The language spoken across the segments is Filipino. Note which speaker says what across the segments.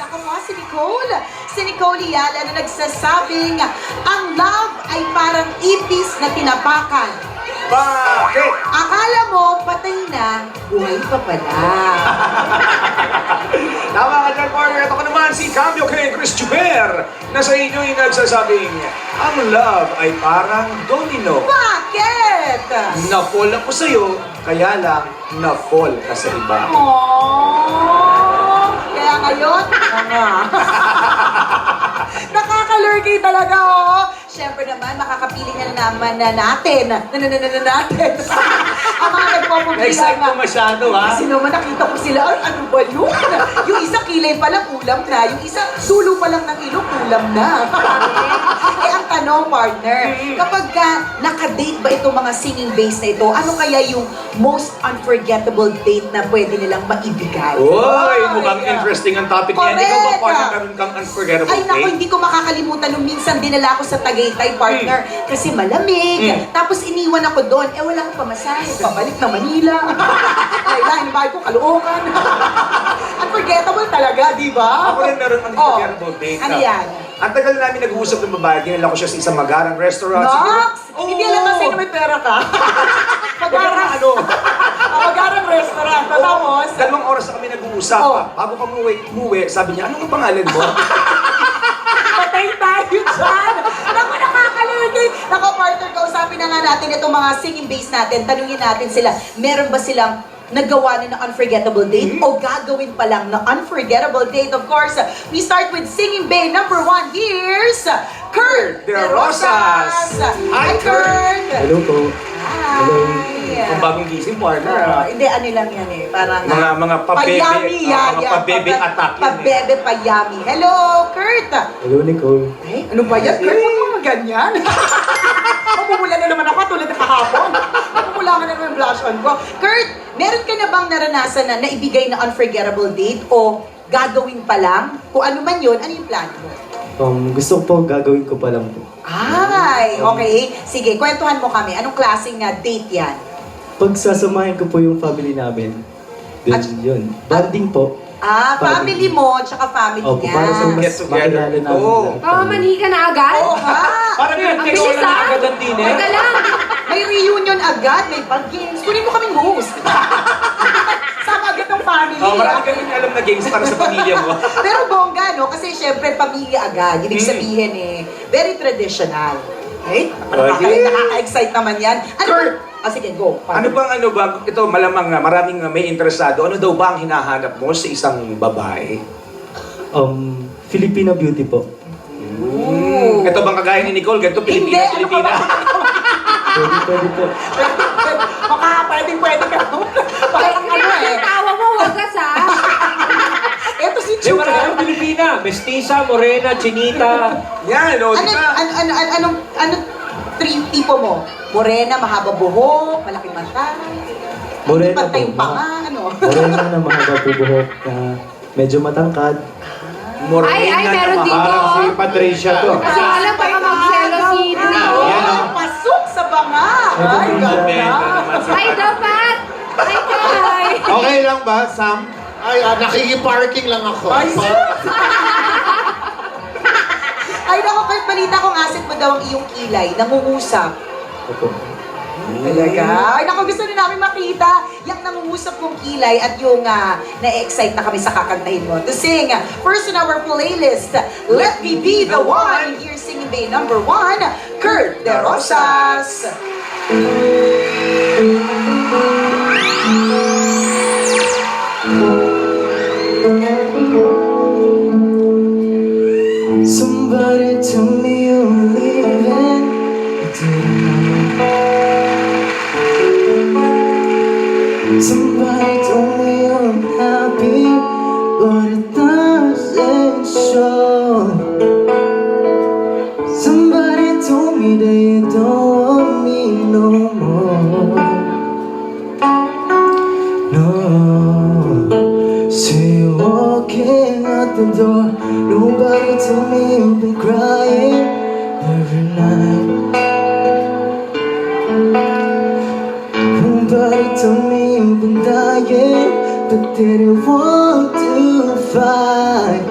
Speaker 1: Ako po si Nicole. Si Nicole Yala na nagsasabing ang love ay parang ipis na tinapakan.
Speaker 2: Bakit?
Speaker 1: Akala mo patay na, buhay pa pala.
Speaker 2: Tama ka dyan, partner. Ito ka naman si Cambio King Chris Juber na sa inyo'y nagsasabing ang love ay parang domino.
Speaker 1: Bakit?
Speaker 2: Na-fall ako sa'yo, kaya lang na-fall ka sa iba.
Speaker 1: Aww. Kaya ngayon, nakakalurky talaga, oh. Siyempre naman, makakapiling na naman na natin. Natin. Ang mga nagpapagbilang.
Speaker 2: Na-excite mo masyado, ha?
Speaker 1: Kasi naman nakita ko sila, ay ano ba yun? Yung isa kilay pa lang, ulam na. Yung isa sulo pa lang ng ilong, ulam na. Eh ang tanong, partner, kapag nakadate ba itong mga singing base na ito, ano kaya yung most unforgettable date na pwede nilang maibigay?
Speaker 2: Uy, mukhang interesting ang topic niyan. Ikaw ba,
Speaker 1: Correct.
Speaker 2: partner, meron kang unforgettable
Speaker 1: Ay naku,
Speaker 2: date?
Speaker 1: hindi ko makakalimutan nung minsan dinala ako sa Tagaytay, partner, kasi malamig. Tapos iniwan ako doon, eh wala akong pamasahe. Pabalik na Manila. Ay, hinibahay ko, Caloocan. Unforgettable talaga, di ba?
Speaker 2: Ako rin meron unforgettable date.
Speaker 1: Ano yan?
Speaker 2: Ang tagal namin nag-uusap ng babae, dinala ko siya sa isang magarang restaurant.
Speaker 1: Nox!
Speaker 2: Siguro-
Speaker 1: Hindi alam kasi na may pera ka. Magarang,
Speaker 2: Ano?
Speaker 1: magarang restaurant. Tapos,
Speaker 2: Dalawang oras na kami nag-uusap.
Speaker 1: Oh.
Speaker 2: Bago ka umuwi, sabi niya, anong pangalan mo?
Speaker 1: patay tayo dyan. Naku, nakakalugay. Naku, partner, kausapin na nga natin itong mga singing base natin. Tanungin natin sila, meron ba silang nagawa na unforgettable date o gagawin pa lang na unforgettable date? Of course, we start with singing bay number 1. Here's Kurt
Speaker 2: De Rosas. Hi, Kurt.
Speaker 3: Hello po.
Speaker 1: Hi.
Speaker 2: Ang bagong gising, partner.
Speaker 1: Hindi, ano lang yan eh. Parang
Speaker 2: Mga pabebe,
Speaker 1: payami,
Speaker 2: mga pabebe attack yan eh.
Speaker 1: Pabebe payami. Hello, Kurt.
Speaker 3: Hello, Nicole.
Speaker 1: Ay, ano ba yan? Kurt, huwag mo ganyan. Mamumula na naman ako tulad ng kahapon. Mamumula ka na naman yung blush on ko. Kurt, meron ka na bang naranasan na naibigay na unforgettable date o gagawin pa lang? Kung ano man yun, ano yung plano mo?
Speaker 3: Gusto ko po, gagawin ko pa lang po.
Speaker 1: Ay, okay. Sige, kwentuhan mo kami. Anong klaseng date yan?
Speaker 3: Pagsasamahin ko po yung family namin, then
Speaker 1: At-
Speaker 3: yun, bonding po.
Speaker 1: Family mo, tsaka family
Speaker 3: Opo,
Speaker 1: niya.
Speaker 3: para sa
Speaker 2: Get
Speaker 3: mas
Speaker 2: together.
Speaker 3: makilala namin
Speaker 2: Oo.
Speaker 3: lahat.
Speaker 4: Manhi ka na agad?
Speaker 1: Oo nga.
Speaker 2: Parang yun,
Speaker 4: Ang
Speaker 2: kay
Speaker 4: bilis,
Speaker 2: Lola na
Speaker 4: ah.
Speaker 2: agad ang dinner.
Speaker 4: Teka lang.
Speaker 1: May reunion agad, may pag-games. Kunin mo kaming host. Sama agad ng family.
Speaker 2: Marami kang alam na games para sa pamilya mo.
Speaker 1: Pero bongga, no? Kasi syempre, pamilya agad. Ibig sabihin very traditional. Okay? Nakaka-excite naman yan. Ano
Speaker 2: Kurt!
Speaker 1: sige, go.
Speaker 2: Ano bang ito malamang maraming may interesado. Ano daw ba ang hinahanap mo sa isang babae?
Speaker 3: Filipina beauty po.
Speaker 2: Ito bang kagaya ni Nicole? Ganito, Pilipina,
Speaker 1: Hindi, ano
Speaker 2: Pilipina.
Speaker 3: Pwede po.
Speaker 1: Baka pwede ka. Parang ano
Speaker 4: Yung tawa mo, wagas ah.
Speaker 1: Ito si
Speaker 5: Di
Speaker 1: Chuka.
Speaker 5: maraming Pilipina. Mestiza, morena, chinita.
Speaker 2: Yan, o, di ba?
Speaker 1: Anong tipo mo? Morena, mahaba buhok, malaking mata.
Speaker 3: Morena
Speaker 1: Pantay
Speaker 3: po.
Speaker 1: yung panga, ano?
Speaker 3: Morena na mahaba po buhok, medyo matangkad.
Speaker 4: Ay, meron dito.
Speaker 5: Parang si Patricia to.
Speaker 4: Kasi alam, baka magselo si Trio.
Speaker 1: Pasok sa banga! Ay, ganda!
Speaker 4: Ay, dapat! Ay, kay!
Speaker 6: Okay lang ba, Sam? Ay, nakikiparking lang ako.
Speaker 1: Ay, Ay, naku, kahit balita kong asset mo daw ang iyong kilay, nangungusap.
Speaker 3: Opo.
Speaker 1: Talaga? Ay, naku, gusto na namin makita yung nangungusap mong kilay at yung na-excite na kami sa kakantahin mo. To sing, first in our playlist, Let Me Be The One. Here's singing bay number 1, Kurt De Rosas.
Speaker 3: Somebody told me you were leaving. I didn't know. Somebody told me you're unhappy, but it doesn't show. Somebody told me that you don't want me no more. No. See you walking out the door. Nobody told me you've been crying every night. Nobody told me you've been dying, but didn't want to fight.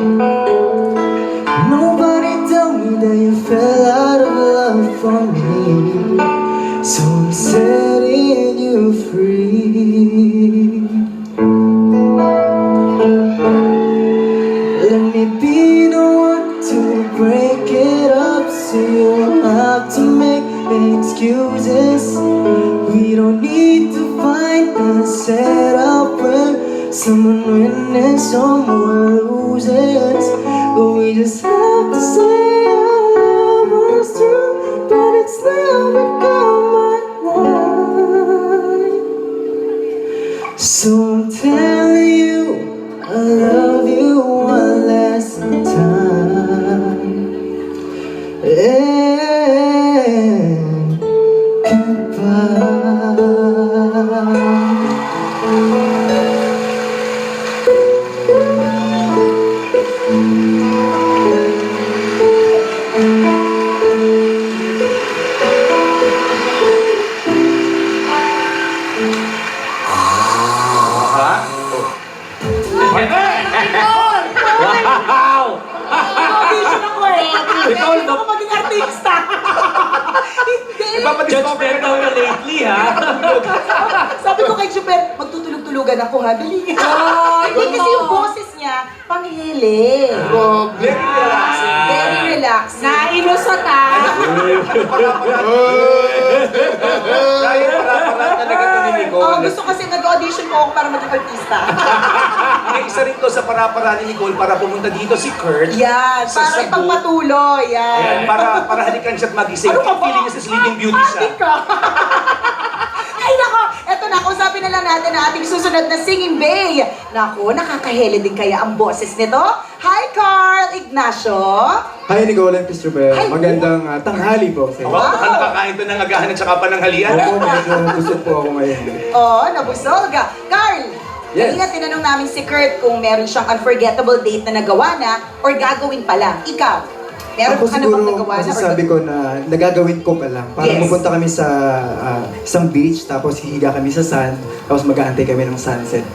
Speaker 3: Let me be the one to break it up, so you don't have to make excuses. We don't need to fight the setup where someone wins, someone loses. But we just have to say our love was true, but it's never come alive. So I'm telling you, I love you one last time. And goodbye.
Speaker 5: Wow!
Speaker 1: Audition ako eh.
Speaker 5: Nicole,
Speaker 1: Hindi ako maging artista. Hindi.
Speaker 5: Judgmental ka lately, ha?
Speaker 1: Sabi ko kay Chuper, magtutulog-tulugan ako ha. Dali. Hindi kasi yung boses niya, panghili.
Speaker 2: Very relaxing.
Speaker 1: Very relaxing.
Speaker 4: Nailusot ah.
Speaker 2: Dahil para talaga ito ni
Speaker 1: Oh,
Speaker 2: Nicole.
Speaker 1: gusto kasi nag-audition ko ako para maging artista.
Speaker 2: May isa rin to sa para-para ni Nicole para pumunta dito si Kurt.
Speaker 1: Yan,
Speaker 2: Sa
Speaker 1: para
Speaker 2: Cebu.
Speaker 1: ipagpatuloy. Yan.
Speaker 2: Ayan, para halikan siya at magising.
Speaker 1: Ano ka ba?
Speaker 2: Feeling niya sa Sleeping Beauty siya.
Speaker 1: Ate ka. Ay nako, eto na, kausapin na lang natin ang ating susunod na Singing Bay. Nako, nakakahele din kaya ang boses nito. Hi Carl Ignacio.
Speaker 3: Hi Nicole and Mr. Bear.
Speaker 1: Hi.
Speaker 3: Magandang tanghali po sa inyo.
Speaker 2: Wow, baka nakakain to ng agahan at saka pananghalian.
Speaker 3: Opo, medyo busog po ako ngayon.
Speaker 1: Oh, nabusog. Carl,
Speaker 3: Yes.
Speaker 1: kanina tinanong namin si Kurt kung meron siyang unforgettable date na nagawa na or gagawin pa lang. Ikaw, meron
Speaker 3: Ako
Speaker 1: ka na bang
Speaker 3: siguro,
Speaker 1: nagawa na? or
Speaker 3: masasabi ko na nagagawin ko pa lang. Parang
Speaker 1: Yes.
Speaker 3: pupunta kami sa isang beach, tapos hihiga kami sa sand, tapos mag-aantay kami ng sunset.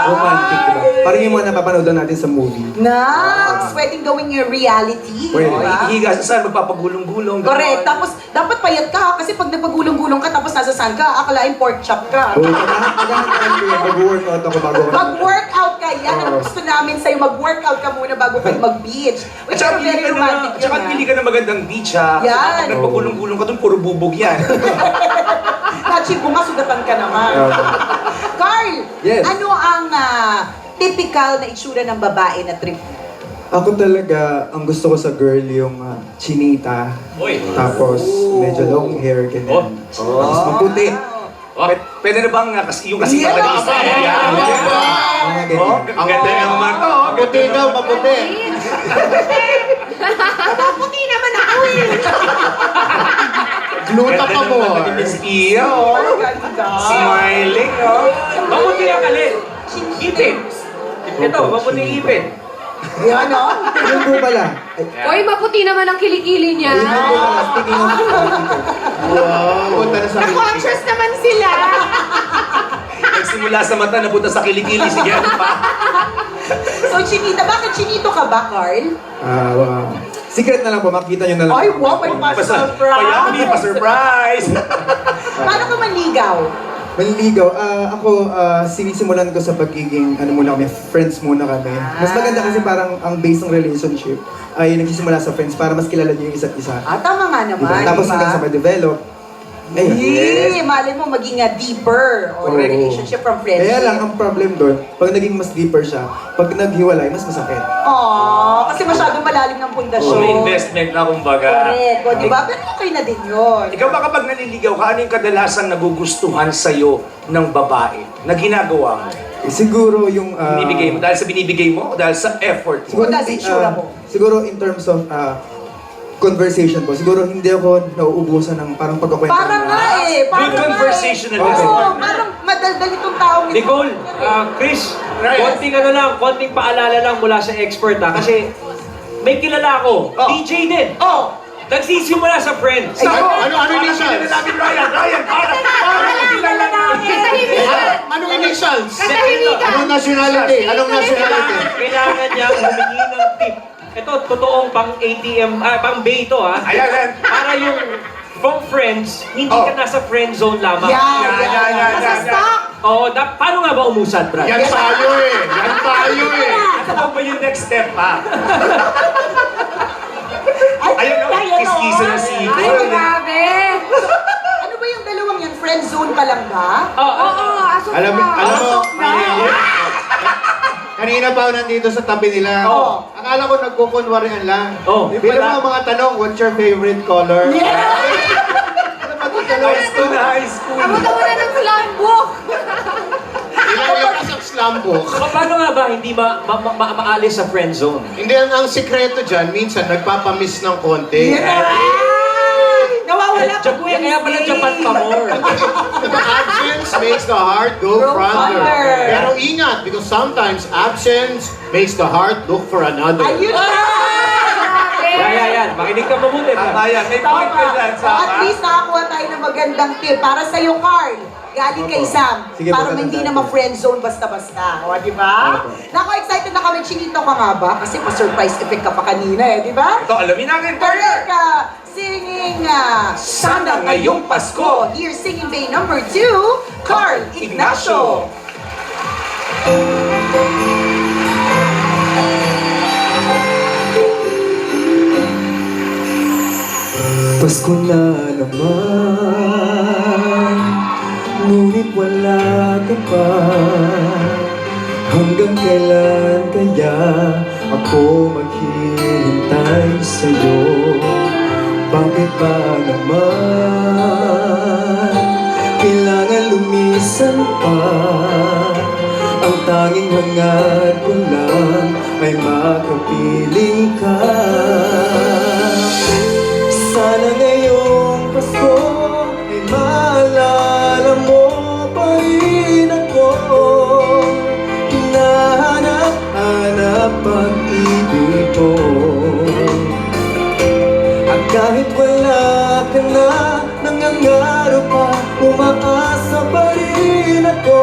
Speaker 3: Romantic, diba? Parang yung mga napapanood lang natin sa movie.
Speaker 1: Nax, pwedeng gawin yung reality.
Speaker 3: Pwede.
Speaker 1: diba?
Speaker 2: Hihiga sa saan, magpapagulong-gulong. ganon.
Speaker 1: Correct. Tapos, dapat payat ka kasi pag nagpagulong-gulong ka tapos nasa sand ka, akalain pork chop ka.
Speaker 3: Oo, mag-aantay ko yun, mag-workout ako bago ako.
Speaker 1: Mag-workout ka. Yan ang
Speaker 3: Oo.
Speaker 1: gusto namin sa'yo. Mag-workout ka muna bago kayo mag-beach.
Speaker 2: At
Speaker 1: Which
Speaker 2: saka
Speaker 1: are very romantic
Speaker 2: at saka
Speaker 1: yun,
Speaker 2: pili ka ng magandang beach ha. Kasi
Speaker 1: Yan.
Speaker 2: kapag nagpagulong-gulong ka dun, puro bubog yan.
Speaker 1: Nachi, bumasugatan ka naman. Carl,
Speaker 3: Yes.
Speaker 1: ano ang typical na itsura ng babae na trip?
Speaker 3: Ako talaga, ang gusto ko sa girl yung chinita.
Speaker 5: Uy.
Speaker 3: Tapos, medyo long hair, ganyan. Tapos maputi.
Speaker 2: Pwede na bang yung kasi
Speaker 1: Yellow
Speaker 2: talaga isa?
Speaker 1: hair.
Speaker 2: Yan.
Speaker 3: Mga ganyan.
Speaker 2: Oh, ang ganda naman to.
Speaker 6: Maputi daw, maputi.
Speaker 1: Puti naman ako eh.
Speaker 6: Gluta ka mo.
Speaker 2: Ganda ni Miss Iya, oh.
Speaker 1: Ang ganda.
Speaker 2: Smiling, oh.
Speaker 5: Mabuti ang alin. Ipin. Ito, mabuti ang ipin.
Speaker 1: Yan, no?
Speaker 3: Yun po pala. Ay,
Speaker 4: Uy, maputi naman ang kilikili niya.
Speaker 3: yun po pala. Speaking of
Speaker 6: Wow, punta na sa
Speaker 1: Na-conscious naman sila.
Speaker 2: Nagsimula sa mata, napunta sa kilikili. Sige, ano pa?
Speaker 1: So, Chinita, bakit Chinito ka ba, Carl?
Speaker 3: secret na lang po, makita nyo na lang.
Speaker 1: Ay, wow, may pa-surprise.
Speaker 2: Payami, pa-surprise.
Speaker 1: Paano ka manligaw?
Speaker 3: Manligaw, ako, sinisimulan ko sa pagiging, muna kami, friends muna kami. Mas maganda kasi parang ang base ng relationship ay nagsisimula sa friends para mas kilala nyo yung isa't isa.
Speaker 1: Tama nga naman,
Speaker 3: Diba? Tapos
Speaker 1: diba?
Speaker 3: hanggang sa ma-develop.
Speaker 1: Yes. Malay mo maging deeper or
Speaker 3: Oo.
Speaker 1: relationship from friendship.
Speaker 3: Kaya lang, ang problem doon, pag naging mas deeper siya, pag naghiwalay, mas masakit.
Speaker 1: Aww, kasi masyadong malalim ng pundasyon.
Speaker 2: May investment na, kumbaga.
Speaker 1: Correct. O, diba? Pero okay na din yun.
Speaker 2: Ikaw ba kapag naliligaw ka, ano yung kadalasan nagugustuhan sa'yo ng babae na ginagawa mo?
Speaker 3: Siguro yung...
Speaker 2: Binibigay mo? Dahil sa binibigay mo o dahil sa effort mo?
Speaker 1: Siguro dahil sa itsura mo.
Speaker 3: Siguro in terms of conversation po, siguro hindi ako nauubusan ng parang pagkakwento.
Speaker 1: Parang nga eh. Parang
Speaker 2: Good conversationalist.
Speaker 1: Oo, parang madaldal itong taong ito.
Speaker 5: Nicole, Chris, konting konting paalala lang mula sa expert ha. Kasi may kilala ako,
Speaker 2: Oh.
Speaker 5: DJ din.
Speaker 1: Oh,
Speaker 5: Nagsisimula sa friends.
Speaker 6: Ano initials?
Speaker 2: Ryan, para kilala namin.
Speaker 4: Katahimikan!
Speaker 6: Anong initials?
Speaker 4: Katahimikan!
Speaker 6: Anong nationality? Anong nationality?
Speaker 5: Kailangan niya humingi ng tip. Ito, totoong pang ATM, pang bay ito ha.
Speaker 2: Ayan.
Speaker 5: Para yung from friends, hindi
Speaker 2: Oh.
Speaker 5: ka nasa friend zone lamang.
Speaker 2: Yan.
Speaker 1: Nasa stock.
Speaker 5: Oo, paano nga ba umusad, Brad?
Speaker 6: Yan tayo eh. Yan tayo eh.
Speaker 2: Ano ba yun yung next step pa. Ayun no,
Speaker 1: ayun,
Speaker 2: kiss-kiss na si
Speaker 4: Ay,
Speaker 2: Igor.
Speaker 4: grabe.
Speaker 1: Ano ba yung dalawang yan? Friend zone pa lang ba?
Speaker 4: Oo, asok
Speaker 6: Alam
Speaker 4: na.
Speaker 6: mo, kanina pa ako nandito sa tabi nila.
Speaker 1: Oo.
Speaker 6: Akala ko nagkukunwarihan lang.
Speaker 5: Oh,
Speaker 6: Bilang mga tanong, what's your favorite color? Ano ba ito
Speaker 2: High school na high school.
Speaker 4: Abutan mo na ng slam book.
Speaker 6: Ilang lakas ang slam book.
Speaker 5: Paano nga ba hindi maalis sa friend zone?
Speaker 6: Hindi, ang sikreto dyan, minsan nagpapamiss ng konti.
Speaker 1: Nawawala ka,
Speaker 5: Kaya pala Japan pa more.
Speaker 6: Diba, absence makes the heart go further.
Speaker 1: further.
Speaker 6: Pero ingat, because sometimes absence makes the heart look for another.
Speaker 1: Ayun na!
Speaker 5: Yan. Makinig ka mabuti.
Speaker 2: Tama yan, may point ka dyan,
Speaker 1: So at
Speaker 2: Sama.
Speaker 1: least nakakuha tayo ng magandang tip para sa'yo, Carl. Galing kay Sam.
Speaker 3: Sige,
Speaker 1: para
Speaker 3: magandang
Speaker 1: hindi
Speaker 3: tip.
Speaker 1: na ma-friend zone basta-basta. O, di ba? Naku, excited na kami. Chinito ka nga ba? Kasi pa-surprise effect ka pa kanina eh, di ba?
Speaker 2: Ito, alamin natin,
Speaker 1: Correct
Speaker 2: partner.
Speaker 1: ka! Singing
Speaker 2: Sana Ngayong Pasko.
Speaker 1: Here's Singing Bay number 2, Carl Ignacio.
Speaker 3: Pasko na naman, ngunit wala ka pa. Hanggang kailan kaya ako maghihintay sa'yo? Bakit ba naman kailangan lumisan pa? Ang tanging hangad ko lang ay makapiling ka. Sana ngayong Pasko ay maalala mo pa rin ako. Hinahanap-hanap ang ibig ko. At kahit wala ka na, nangangarap pa, umaasa pa rin ako.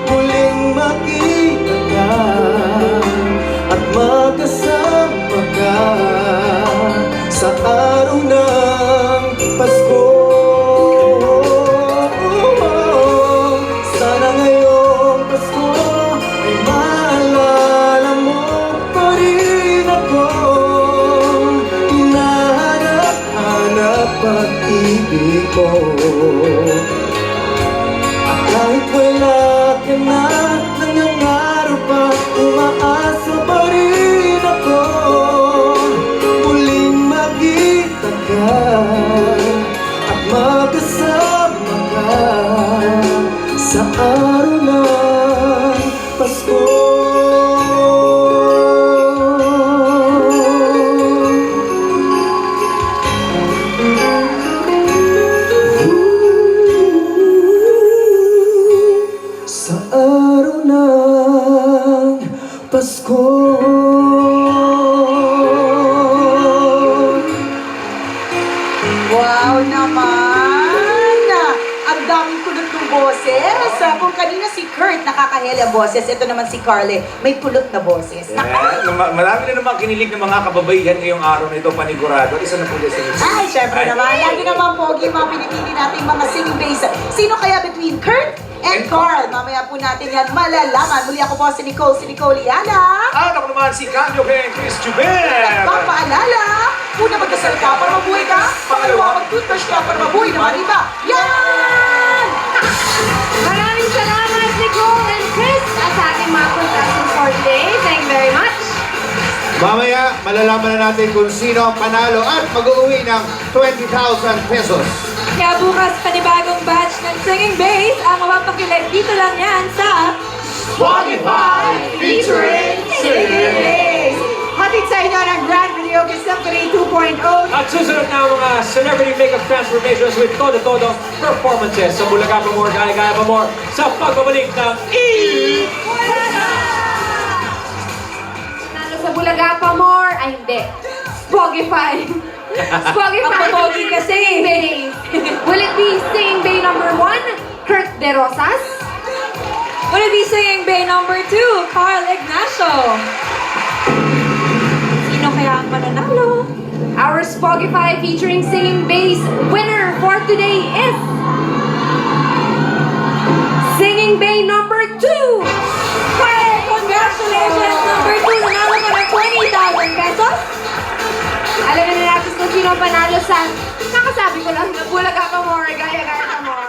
Speaker 3: Muling makita ka at magkasama ka sa araw ng Pasko. Sana ngayong Pasko ay maalala mo pa rin ako. Hinahanap-hanap pag-ibig ko. At kahit wala ka na, nangangarap pa, umaasa pa rin ako. Muling makita ka at magkasama ka sa araw ng Pasko. Sa araw ng Pasko.
Speaker 1: Wow naman! Ang daming kulot ng boses. Kung kanina si Kurt nakakaheli ang boses, ito naman si Carly, may kulot na boses.
Speaker 2: Marami na naman kinilig ng mga kababaihan ngayong araw na ito, panigurado. Isa na po dyan sa news.
Speaker 1: Ay, syempre naman. Lagi naman pogi mga pinipili nating mga singing bass. Sino kaya between Kurt and Carl? Mamaya po natin yan malalaman. Muli ako po si Nicole Liana.
Speaker 2: At ako naman si Cambio King Chris Juber.
Speaker 1: Papaalala, una magdasal ka para mabuhay ka. Pangalawa, mag-toothbrush ka para mabuhay naman iba. Yan!
Speaker 4: Maraming salamat, Nicole and Chris, at sa ating mga contestants for today. Thank you very much.
Speaker 6: Mamaya, malalaman na natin kung sino ang panalo at mag-uwi ng 20,000 pesos.
Speaker 4: Kaya bukas, panibagong batch ng Singing Bass ang mapapakilig dito lang yan sa
Speaker 6: Spotify featuring Singing
Speaker 4: Bass. Hatid sa inyo ng Grand Videoke Symphony 2.0.
Speaker 5: At susunod na ang mga celebrity makeup transformations with todo-todo performances sa Bulaga pa more, Gaya-Gaya pa more sa pagbabalik ng
Speaker 4: Nalo sa Bulaga pa more. Ay, hindi. Spogify. Spogify.
Speaker 1: Papapogi kasi.
Speaker 4: Bass. Will it be Singing Bay number 1, Kurt De Rosas? Will it be Singing Bay number 2, Carl Ignacio? Sino kaya ang mananalo? Our Spogify featuring Singing Bass winner for today is Singing Bay number 2. Carl, congratulations! sino ang panalo sa, nakasabi ko lang, Bulaga pa more, gaya-gaya pa more.